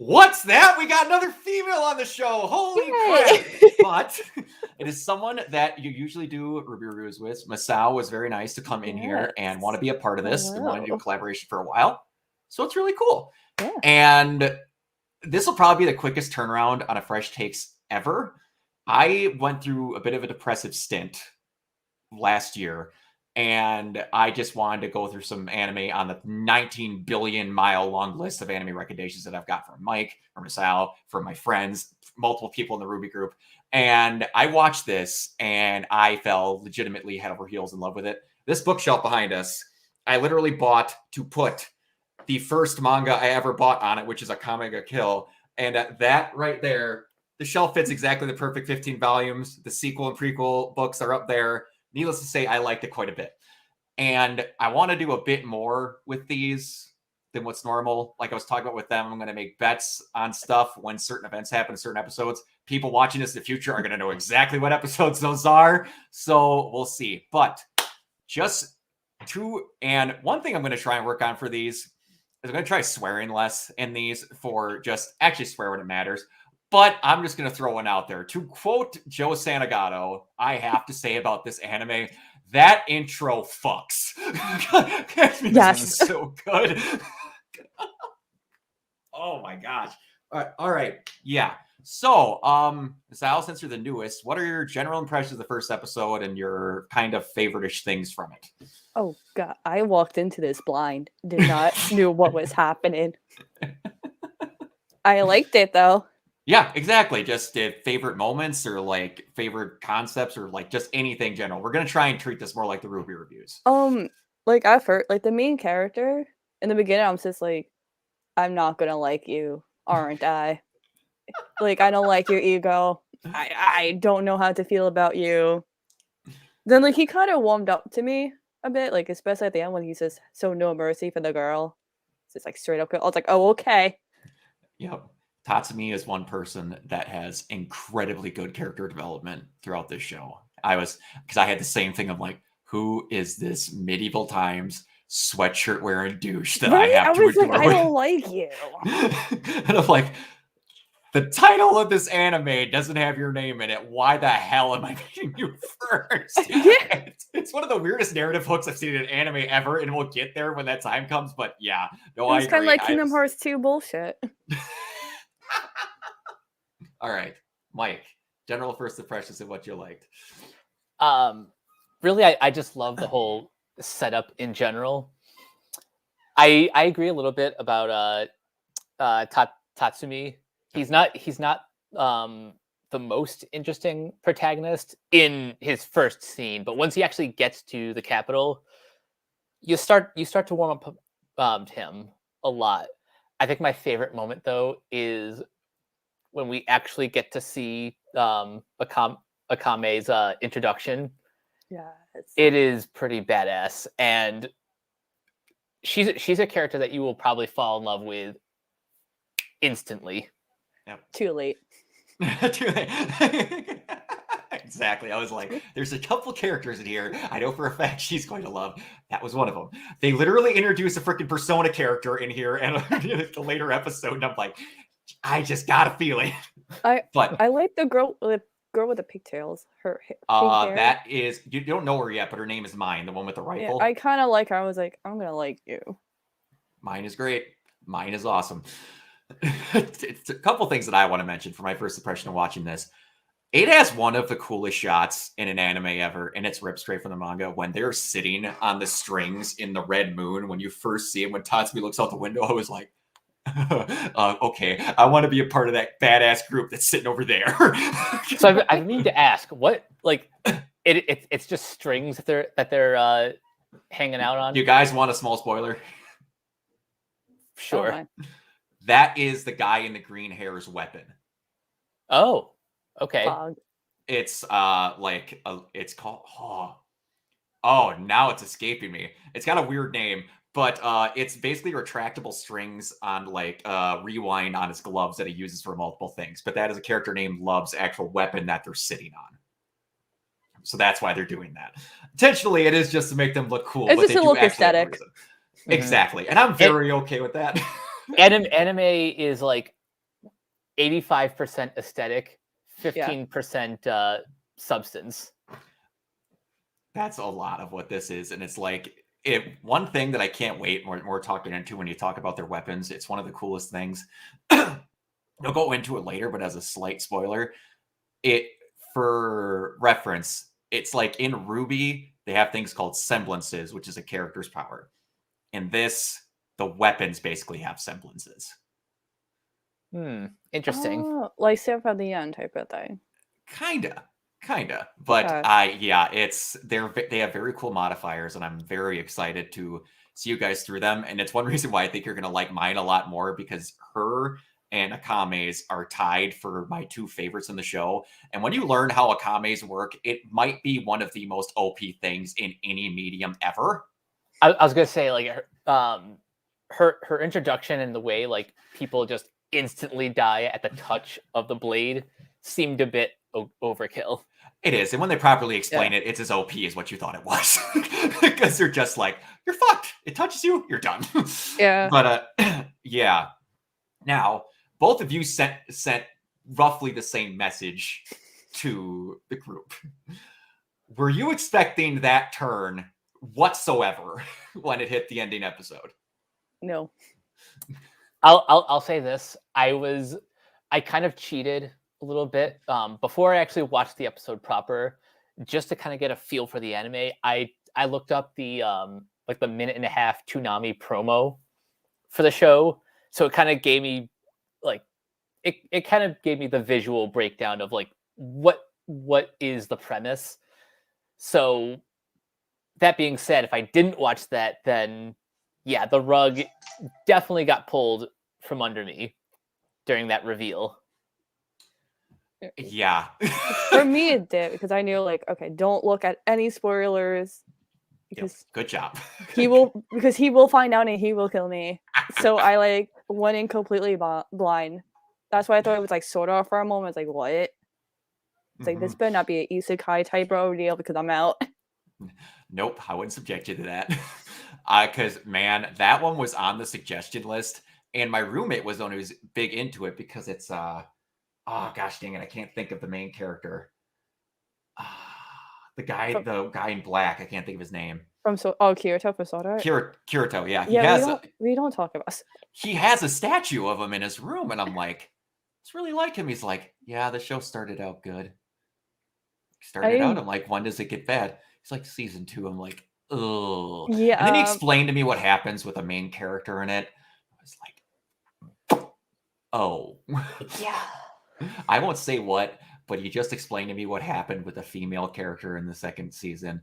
What's that? We got another female on the show. Holy crap. But it is someone that you usually do Ruby reviews with. Masao was very nice to come in here and want to be a part of this. We want to do a collaboration for a while. So it's really cool. Yeah. And this will probably be the quickest turnaround on a Fresh Takes ever. I went through a bit of a depressive stint last year, and I just wanted to go through some anime on the 19 billion mile long list of anime recommendations that I've got from Mike, from Masao, from my friends, multiple people in the Ruby group. And I watched this and I fell legitimately head over heels in love with it. This bookshelf behind us, I literally bought to put the first manga I ever bought on it, which is Akame ga Kill. And that right there, the shelf fits exactly the perfect 15 volumes. The sequel and prequel books are up there. Needless to say, I liked it quite a bit. And I want to do a bit more with these than what's normal. Like I was talking about with them, I'm going to make bets on stuff when certain events happen in certain episodes. People watching this in the future are going to know exactly what episodes those are. So we'll see. But just and one thing I'm going to try and work on for these is I'm going to try swearing less in these for just actually swear when it matters. But I'm just going to throw one out there. To quote Joe Santagato, I have to say about this anime, that intro fucks. Yes. Is so good. Oh my gosh. All right. Yeah. So, Sal, since you're the newest, what are your general impressions of the first episode and your kind of favorite-ish things from it? Oh God, I walked into this blind. Did not knew what was happening. I liked it though. Yeah, exactly. Just favorite moments or like favorite concepts or like just anything general. We're gonna try and treat this more like the Ruby reviews. Like at first, like the main character in the beginning, I'm just like, I'm not gonna like you, aren't I? Like I don't like your ego. I don't know how to feel about you. Then like he kind of warmed up to me a bit, like especially at the end when he says, "So no mercy for the girl." It's just like straight up. I was like, "Oh, okay." Yep. Tatsumi is one person that has incredibly good character development throughout this show. Because I had the same thing of like, who is this medieval times sweatshirt wearing douche that I have to adore? Like, I don't like you. And I'm like, the title of this anime doesn't have your name in it. Why the hell am I meeting you first? Yeah. It's one of the weirdest narrative hooks I've seen in an anime ever, and we'll get there when that time comes. But yeah, no, I agree. It's kind of like Kingdom Hearts 2 bullshit. All right, Mike, general first impressions of what you liked. Really, I just love the whole setup in general. I agree a little bit about Tatsumi. He's not the most interesting protagonist in his first scene, but once he actually gets to the capital, you start to warm up to him a lot. I think my favorite moment though is when we actually get to see Akame's introduction. Yeah, it is pretty badass, and she's a character that you will probably fall in love with instantly. Yep. Too late. Too late. Exactly. I was like, there's a couple characters in here I know for a fact she's going to love. That was one of them. They literally introduced a freaking Persona character in here and the later episode, and I'm like, I just got a feeling. I like the girl with the pigtails. Her pink hair. That is, you don't know her yet, but her name is Mine, the one with the rifle. Yeah, I kind of like her. I was like, I'm gonna like you. Mine is great. Mine is awesome. It's a couple things that I want to mention for my first impression of watching this. It has one of the coolest shots in an anime ever, and it's ripped straight from the manga. When they're sitting on the strings in the red moon, when you first see it, when Tatsumi looks out the window, I was like, okay, I want to be a part of that badass group that's sitting over there. So I need to ask, what, like, it's just strings that they're hanging out on? You guys want a small spoiler? Sure. Oh, that is the guy in the green hair's weapon. Oh, okay. It's it's called now it's escaping me. It's got a weird name, but it's basically retractable strings on like rewind on his gloves that he uses for multiple things. But that is a character named Love's actual weapon that they're sitting on. So that's why they're doing that. Intentionally, it is just to make them look cool. It's just to look aesthetic. Exactly. And I'm very okay with that. Anime is like 85% aesthetic, 15% substance. That's a lot of what this is. And it's like, one thing that I can't wait more talking into when you talk about their weapons, it's one of the coolest things. I'll go into it later, but as a slight spoiler, for reference, it's like in Ruby, they have things called semblances, which is a character's power. In this, the weapons basically have semblances. Interesting. Oh, like Save at the End type of thing. Kinda. But Okay. they have very cool modifiers, and I'm very excited to see you guys through them. And it's one reason why I think you're gonna like mine a lot more, because her and Akame's are tied for my two favorites in the show. And when you learn how Akame's work, it might be one of the most OP things in any medium ever. I was gonna say, like, her introduction and the way like people just instantly die at the touch of the blade seemed a bit overkill. It is, and when they properly explain it, it's as OP as what you thought it was, because they're just like, you're fucked. It touches you, you're done. Yeah. But yeah. Now, both of you sent roughly the same message to the group. Were you expecting that turn whatsoever when it hit the ending episode? No. I'll say this. I kind of cheated a little bit before I actually watched the episode proper, just to kind of get a feel for the anime. I looked up the like the 1.5-minute Toonami promo for the show, so it kind of gave me like it kind of gave me the visual breakdown of like what is the premise. So that being said, if I didn't watch that, then yeah, the rug definitely got pulled from under me during that reveal. Yeah. For me, it did, because I knew, like, okay, don't look at any spoilers, because good job. he will find out and he will kill me. So I like went in completely blind. That's why I thought it was like Sora for a moment. It's like, what? It's like, this better not be an isekai type of deal, because I'm out. Nope, I wouldn't subject you to that. Because, man, that one was on the suggestion list, and my roommate was the one who was big into it, because it's oh gosh dang it, I can't think of the main character. The guy in black, I can't think of his name. Kirito for Sora. Kirito, yeah. We don't talk about. He has a statue of him in his room, and I'm like, it's really like him. He's like, yeah, the show started out good. I'm like, when does it get bad? He's like, season 2. I'm like, ugh. Yeah. And then he explained to me what happens with a main character in it. I was like, oh. Yeah. I won't say what, but he just explained to me what happened with a female character in the second season.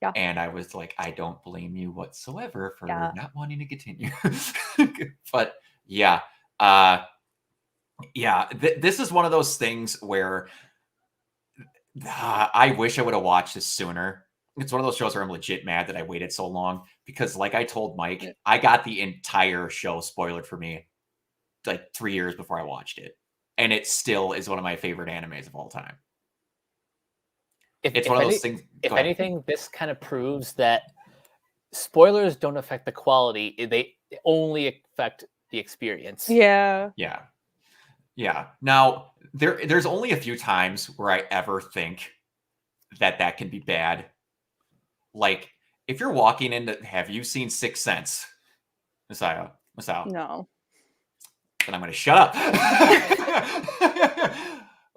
Yeah. And I was like, I don't blame you whatsoever for not wanting to continue. But yeah. This is one of those things where I wish I would have watched this sooner. It's one of those shows where I'm legit mad that I waited so long, because like I told Mike, I got the entire show spoiled for me like 3 years before I watched it. And it still is one of my favorite animes of all time. It's one of those things. If anything, this kind of proves that spoilers don't affect the quality. They only affect the experience. Yeah. Now, there's only a few times where I ever think that can be bad. Like, if you're walking into, have you seen Sixth Sense, Masao? No. Then I'm going to shut up.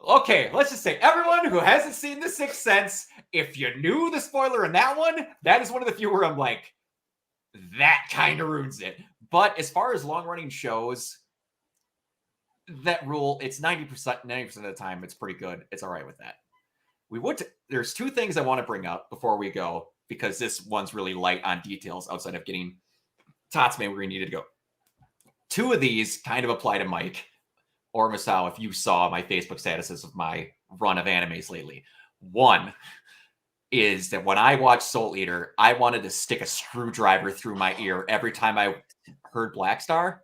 Okay, let's just say everyone who hasn't seen The Sixth Sense, if you knew the spoiler in that one, that is one of the few where I'm like, that kind of ruins it. But as far as long-running shows, that rule, it's 90% of the time, it's pretty good. It's all right with that. There's two things I want to bring up before we go, because this one's really light on details outside of getting Tatsume where we needed to go. Two of these kind of apply to Mike or Masao if you saw my Facebook statuses of my run of animes lately. One is that when I watched Soul Eater, I wanted to stick a screwdriver through my ear every time I heard Black Star.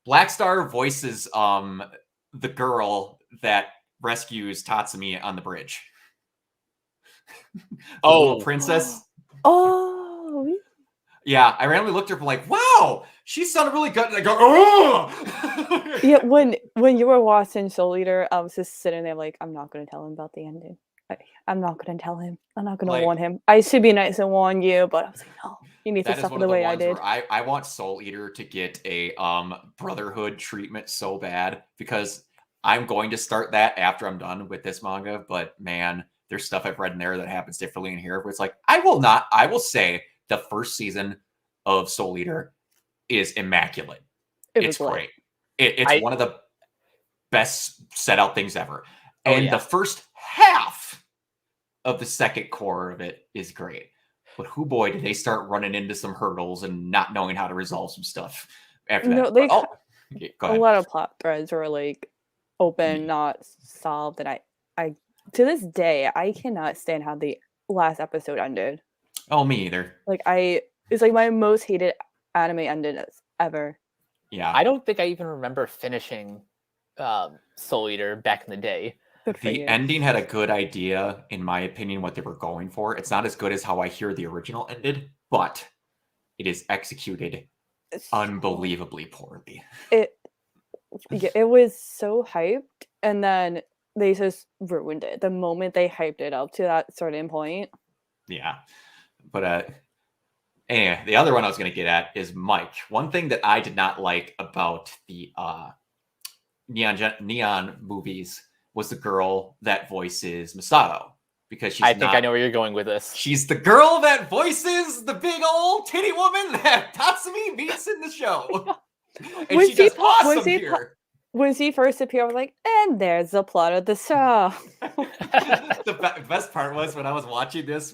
Black Star voices the girl that rescues Tatsumi on the bridge. The little princess. Oh. Yeah, I randomly looked at her and like, wow, she sounded really good. And I go, oh! Yeah, when you were watching Soul Eater, I was just sitting there like, I'm not gonna tell him about the ending. I'm not gonna tell him. I'm not gonna warn him. I should be nice and warn you, but I was like, no, you need to That is suffer one the of the way I ones did. where I want Soul Eater to get a Brotherhood treatment so bad, because I'm going to start that after I'm done with this manga. But man, there's stuff I've read in there that happens differently in here where it's like, I will say the first season of Soul Eater is immaculate. It's great. It's one of the best set out things ever. And the first half of the second core of it is great. But who boy did they start running into some hurdles and not knowing how to resolve some stuff after No, that. they Go a ahead. lot of plot threads were like open, not solved, and I to this day I cannot stand how the last episode ended. Oh, me either. Like it's like my most hated anime ending ever. Yeah. I don't think I even remember finishing Soul Eater back in the day. The ending had a good idea, in my opinion, what they were going for. It's not as good as how I hear the original ended, but it is executed unbelievably poorly. It was so hyped, and then they just ruined it the moment they hyped it up to that certain point. Yeah. But anyway, the other one I was going to get at is Mike. One thing that I did not like about the Neon movies was the girl that voices Masato, because she's I think I know where you're going with this. She's the girl that voices the big old titty woman that Tatsumi meets in the show. And she does awesome here. When she first appeared, I was like, and there's the plot of the show. The best part was when I was watching this,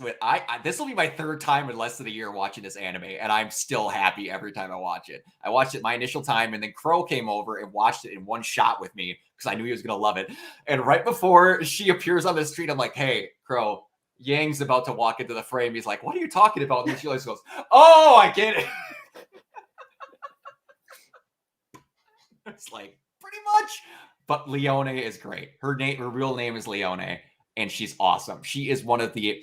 this will be my third time in less than a year watching this anime, and I'm still happy every time I watch it. I watched it my initial time, and then Crow came over and watched it in one shot with me because I knew he was going to love it. And right before she appears on the street, I'm like, hey, Crow, Yang's about to walk into the frame. He's like, what are you talking about? And she always goes, oh, I get it. It's like, pretty much. But Leone is great. Her real name is Leone, and she's awesome. She's one of the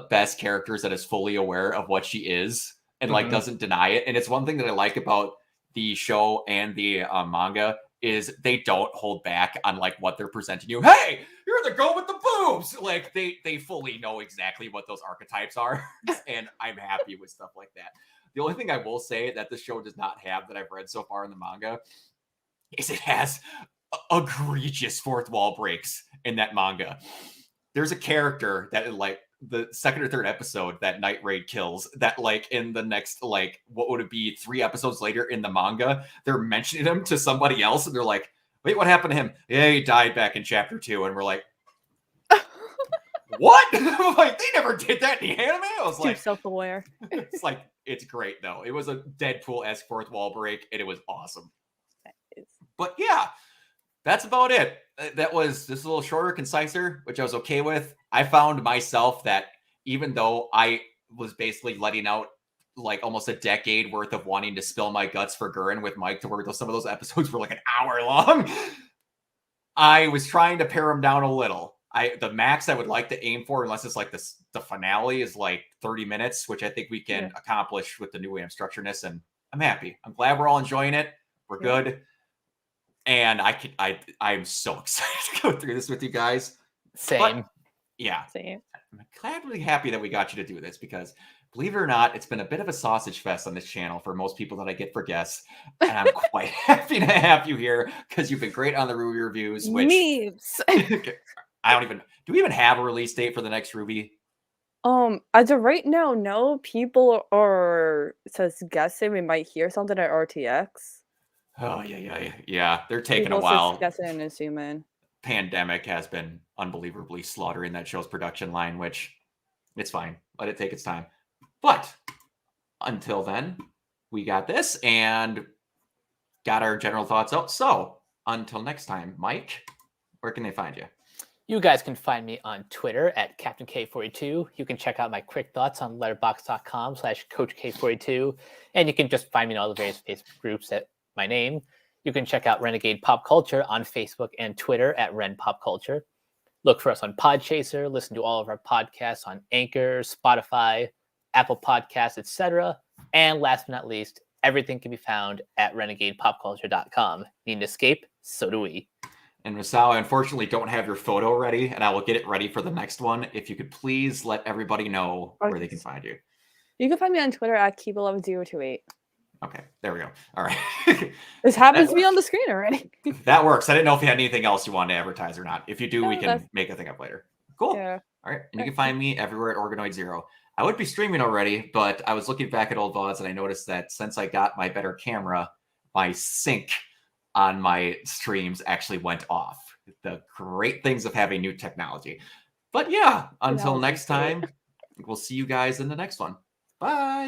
best characters that is fully aware of what she is and like doesn't deny it. And it's one thing that I like about the show and the manga is they don't hold back on like what they're presenting you. Hey, you're the girl with the boobs. Like they fully know exactly what those archetypes are, and I'm happy with stuff like that. The only thing I will say that the show does not have that I've read so far in the manga is it has egregious fourth wall breaks in that manga. There's a character that in like the second or third episode that Night Raid kills that like in the next like what would it be 3 episodes later in the manga, they're mentioning him to somebody else and they're like, wait, what happened to him? Yeah, he died back in chapter 2. And we're like, what? Like, they never did that in the anime. I was like, too self-aware. It's like, it's great though. It was a Deadpool-esque fourth wall break and it was awesome. But yeah, that's about it. That was just a little shorter, conciser, which I was okay with. I found myself that even though I was basically letting out like almost a decade worth of wanting to spill my guts for Gurren with Mike to where some of those episodes were like an hour long, I was trying to pare them down a little. The max I would like to aim for, unless it's like the finale, is like 30 minutes, which I think we can accomplish with the new way of structuredness. And I'm happy. I'm glad we're all enjoying it. We're good. And I'm so excited to go through this with you guys. Same. Same. I'm gladly happy that we got you to do this because, believe it or not, it's been a bit of a sausage fest on this channel for most people that I get for guests. And I'm quite happy to have you here because you've been great on the Ruby reviews. Which Memes. Do we even have a release date for the next Ruby? As of right now, no. People are just guessing we might hear something at RTX. Oh, yeah. They're taking a while. Guessing and assuming. Pandemic has been unbelievably slaughtering that show's production line, which it's fine. Let it take its time. But until then, we got this and got our general thoughts out. So until next time, Mike, where can they find you? You guys can find me on Twitter at Captain K42. You can check out my quick thoughts on letterboxd.com/CoachK42. And you can just find me in all the various Facebook groups at my name. You can check out Renegade Pop Culture on Facebook and Twitter at Ren Pop Culture. Look for us on Podchaser. Listen to all of our podcasts on Anchor, Spotify, Apple Podcasts, etc. And last but not least, everything can be found at renegadepopculture.com. Need an escape? So do we. And Masao, I unfortunately don't have your photo ready, and I will get it ready for the next one. If you could please let everybody know where they can find you. You can find me on Twitter at Keep11028. Okay, there we go. All right. This happens to be on the screen already. That works. I didn't know if you had anything else you wanted to advertise or not. If you do, we can make a thing up later. Cool. Yeah. All right. And you can find me everywhere at Organoid Zero. I would be streaming already, but I was looking back at old VODs and I noticed that since I got my better camera, my sync on my streams actually went off. The great things of having new technology. But yeah, until next time, we'll see you guys in the next one. Bye.